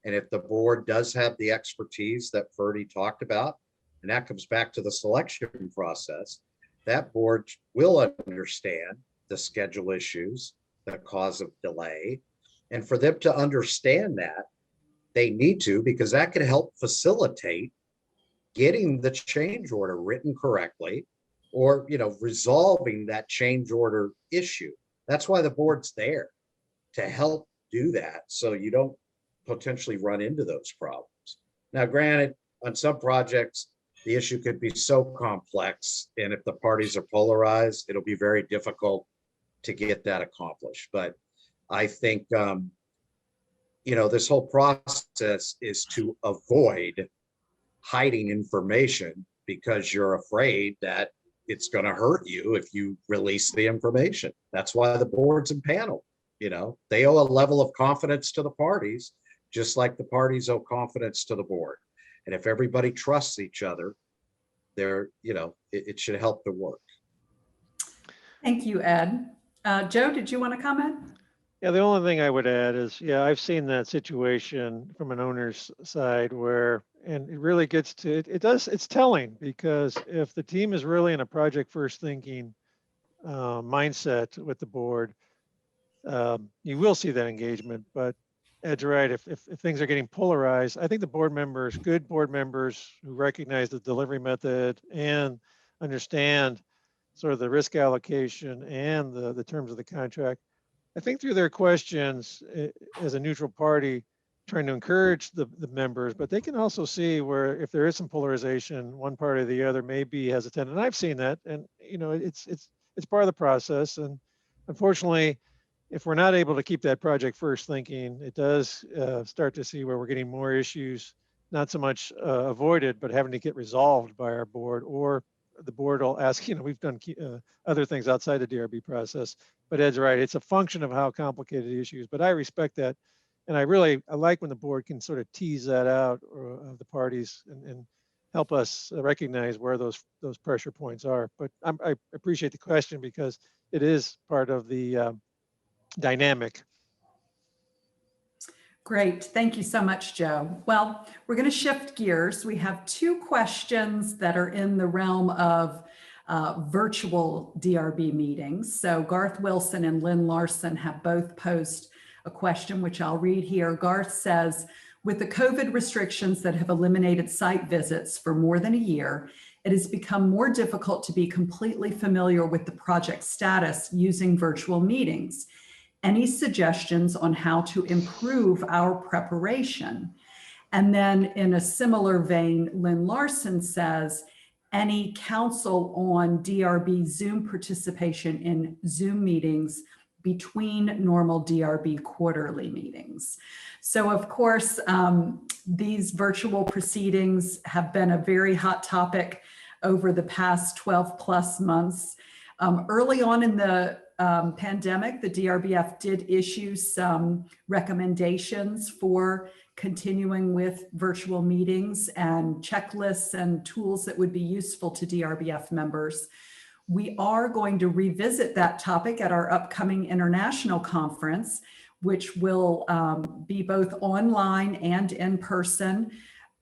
[SPEAKER 3] and if the board does have the expertise that Ferdy talked about, and that comes back to the selection process, that board will understand the schedule issues, the cause of delay. And for them to understand that, they need to, because that can help facilitate getting the change order written correctly, or, resolving that change order issue. That's why the board's there, to help do that, so you don't potentially run into those problems. Now, granted, on some projects, the issue could be so complex, and if the parties are polarized, it'll be very difficult to get that accomplished. But I think, this whole process is to avoid hiding information because you're afraid that it's going to hurt you if you release the information. That's why the board's impaneled. They owe a level of confidence to the parties, just like the parties owe confidence to the board. And if everybody trusts each other, it should help the work.
[SPEAKER 1] Thank you, Ed. Joe, did you want to comment?
[SPEAKER 4] Yeah, the only thing I would add is, yeah, I've seen that situation from an owner's side where, and it really gets to, it's telling, because if the team is really in a project first thinking mindset with the board, you will see that engagement. But Ed's right, if things are getting polarized, I think the board members, good board members who recognize the delivery method and understand sort of the risk allocation and the terms of the contract, I think through their questions as a neutral party, trying to encourage the members, but they can also see where if there is some polarization, one party or the other may be hesitant. And I've seen that, and it's part of the process. And unfortunately, if we're not able to keep that project first thinking, it does start to see where we're getting more issues, not so much avoided, but having to get resolved by our board, or the board will ask, we've done other things outside the DRB process, but Ed's right. It's a function of how complicated the issue is, but I respect that. And I like when the board can sort of tease that out of the parties and help us recognize where those pressure points are. But I appreciate the question because it is part of the dynamic.
[SPEAKER 1] Great. Thank you so much, Joe. Well, we're going to shift gears. We have two questions that are in the realm of virtual DRB meetings. So Garth Wilson and Lynn Larson have both posed a question, which I'll read here. Garth says, with the COVID restrictions that have eliminated site visits for more than a year, it has become more difficult to be completely familiar with the project status using virtual meetings. Any suggestions on how to improve our preparation? And then in a similar vein, Lynn Larson says, any counsel on DRB Zoom participation in Zoom meetings between normal DRB quarterly meetings? So of course, these virtual proceedings have been a very hot topic over the past 12 plus months. Early on in the pandemic, the DRBF did issue some recommendations for continuing with virtual meetings and checklists and tools that would be useful to DRBF members. We are going to revisit that topic at our upcoming international conference, which will be both online and in person,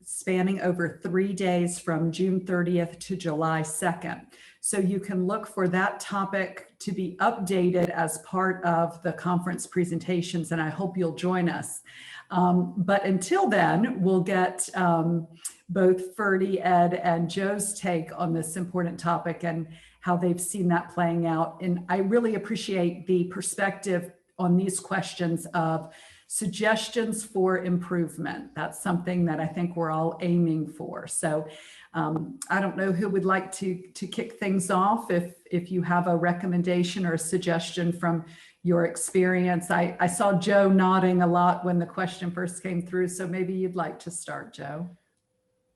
[SPEAKER 1] spanning over 3 days from June 30th to July 2nd. So you can look for that topic to be updated as part of the conference presentations, and I hope you'll join us. But until then, we'll get both Ferdy, Ed, and Joe's take on this important topic and how they've seen that playing out. And I really appreciate the perspective on these questions of suggestions for improvement. That's something that I think we're all aiming for. So I don't know who would like to kick things off. If you have a recommendation or a suggestion from your experience. I saw Joe nodding a lot when the question first came through. So maybe you'd like to start, Joe.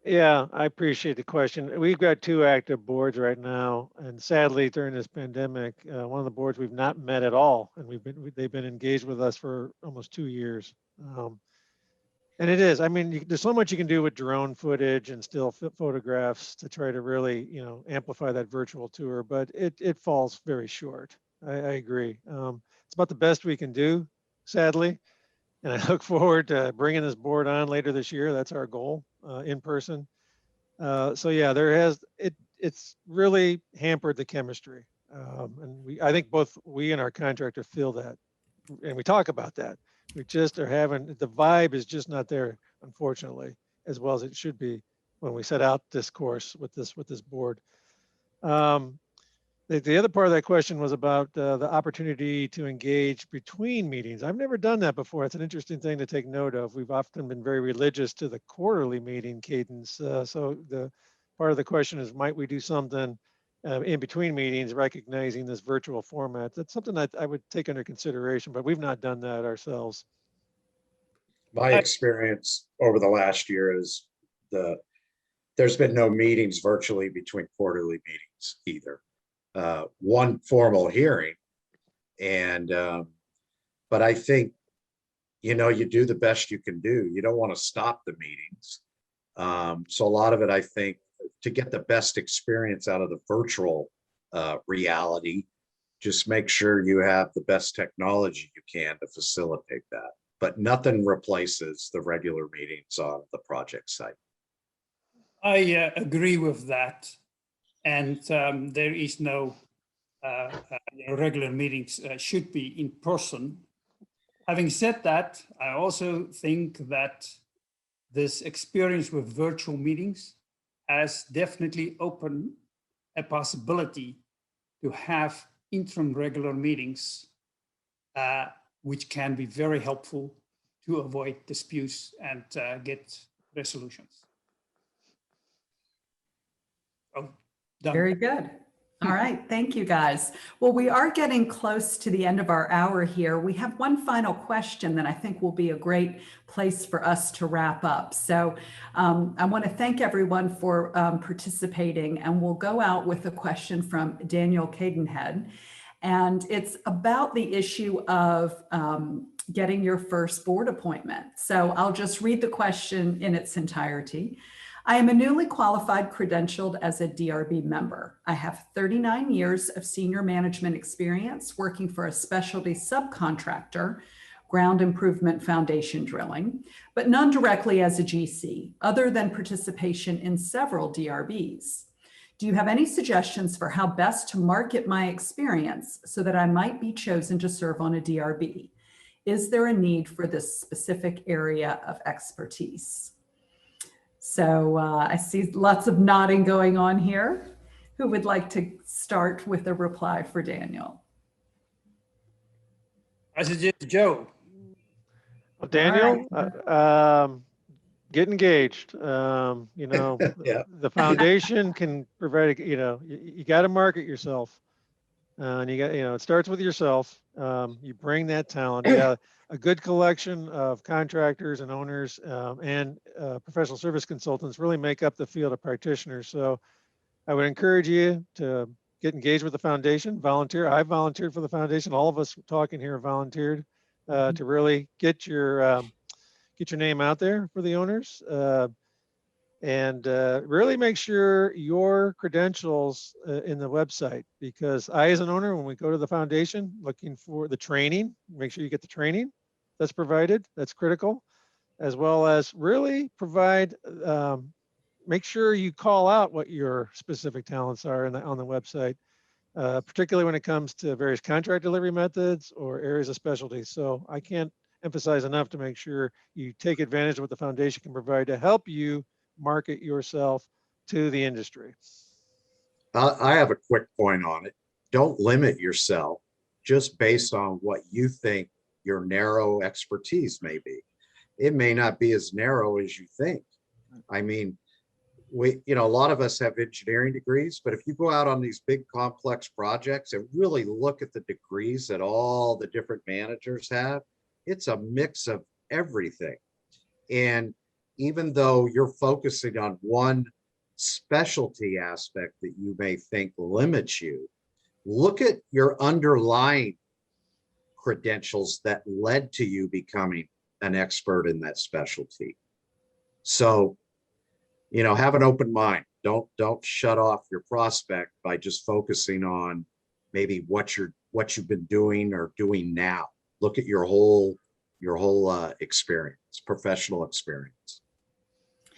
[SPEAKER 4] Yeah, I appreciate the question. We've got 2 active boards right now, and sadly during this pandemic, one of the boards we've not met at all, and they've been engaged with us for almost 2 years. And it is, I mean, there's so much you can do with drone footage and still photographs to try to really, amplify that virtual tour, but it falls very short. I agree. It's about the best we can do, sadly. And I look forward to bringing this board on later this year. That's our goal, in person. So yeah, it's really hampered the chemistry. And I think both we and our contractor feel that, and we talk about that. We just are the vibe is just not there, unfortunately, as well as it should be when we set out this course with this board. The other part of that question was about the opportunity to engage between meetings. I've never done that before. It's an interesting thing to take note of. We've often been very religious to the quarterly meeting cadence. So the part of the question is, might we do something in between meetings, recognizing this virtual format? That's something that I would take under consideration, but we've not done that ourselves.
[SPEAKER 3] My experience over the last year is there's been no meetings virtually between quarterly meetings either. One formal hearing, and but I think, you know, you do the best you can do. You don't want to stop the meetings. So a lot of it, I think, to get the best experience out of the virtual reality, just make sure you have the best technology you can to facilitate that. But nothing replaces the regular meetings on the project site.
[SPEAKER 2] I agree with that. And there is no regular meetings should be in person. Having said that, I also think that this experience with virtual meetings has definitely opened a possibility to have interim regular meetings, which can be very helpful to avoid disputes and get resolutions. Oh, done.
[SPEAKER 1] Very good. All right. Thank you, guys. Well, we are getting close to the end of our hour here. We have one final question that I think will be a great place for us to wrap up. So I want to thank everyone for participating, and we'll go out with a question from Daniel Cadenhead. And it's about the issue of getting your first board appointment. So I'll just read the question in its entirety. I am a newly qualified credentialed as a DRB member. I have 39 years of senior management experience working for a specialty subcontractor, ground improvement foundation drilling, but none directly as a GC, other than participation in several DRBs. Do you have any suggestions for how best to market my experience so that I might be chosen to serve on a DRB? Is there a need for this specific area of expertise? So I see lots of nodding going on here. Who would like to start with a reply for Daniel?
[SPEAKER 2] I suggest Joe.
[SPEAKER 4] Well, Daniel,
[SPEAKER 1] right.
[SPEAKER 4] get engaged. You know,
[SPEAKER 3] Yeah.
[SPEAKER 4] the foundation can provide, you know, you got to market yourself. And you got, you know, it starts with yourself. You bring that talent. Yeah, a good collection of contractors and owners and professional service consultants really make up the field of practitioners. So I would encourage you to get engaged with the foundation, volunteer. I volunteered for the foundation. All of us talking here volunteered to really get your name out there for the owners. And really make sure your credentials in the website, because I, as an owner, when we go to the foundation looking for the training, make sure you get the training that's provided. That's critical, as well as really provide, make sure you call out what your specific talents are on the website, particularly when it comes to various contract delivery methods or areas of specialty. So I can't emphasize enough to make sure you take advantage of what the foundation can provide to help you market yourself to the industry.
[SPEAKER 3] I have a quick point on it. Don't limit yourself just based on what you think your narrow expertise may be. It may not be as narrow as you think. I mean, you know, a lot of us have engineering degrees, but if you go out on these big complex projects and really look at the degrees that all the different managers have, it's a mix of everything. And even though you're focusing on one specialty aspect that you may think limits you, look at your underlying credentials that led to you becoming an expert in that specialty. So, you know, have an open mind. Don't shut off your prospect by just focusing on maybe what you've been doing or doing now. Look at your whole experience, professional experience.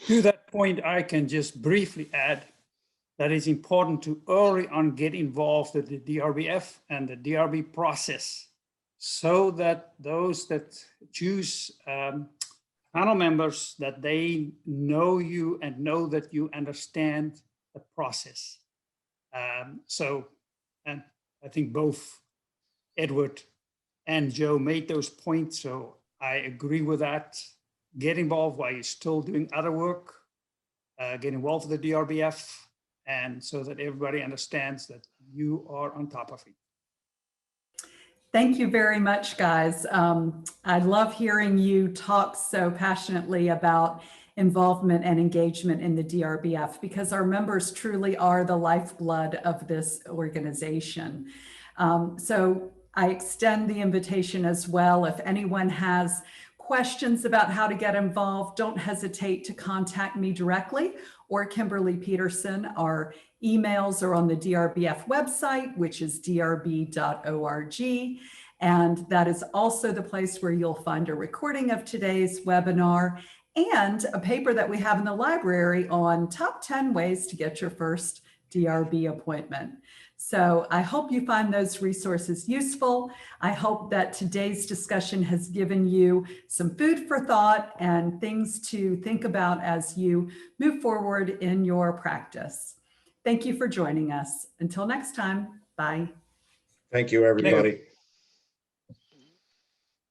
[SPEAKER 2] To that point, I can just briefly add that it's important to early on get involved with the DRBF and the DRB process, so that those that choose panel members, that they know you and know that you understand the process. So And I think both Edward and Joe made those points, so I agree with that. Get involved while you're still doing other work. Get involved with the DRBF, and so that everybody understands that you are on top of it.
[SPEAKER 1] Thank you very much, guys. I love hearing you talk so passionately about involvement and engagement in the DRBF, because our members truly are the lifeblood of this organization. So I extend the invitation as well. If anyone has questions about how to get involved, don't hesitate to contact me directly or Kimberly Peterson. Our emails are on the DRBF website, which is drb.org. And that is also the place where you'll find a recording of today's webinar and a paper that we have in the library on top 10 ways to get your first DRB appointment. So I hope you find those resources useful. I hope that today's discussion has given you some food for thought and things to think about as you move forward in your practice. Thank you for joining us. Until next time, bye.
[SPEAKER 3] Thank you, everybody.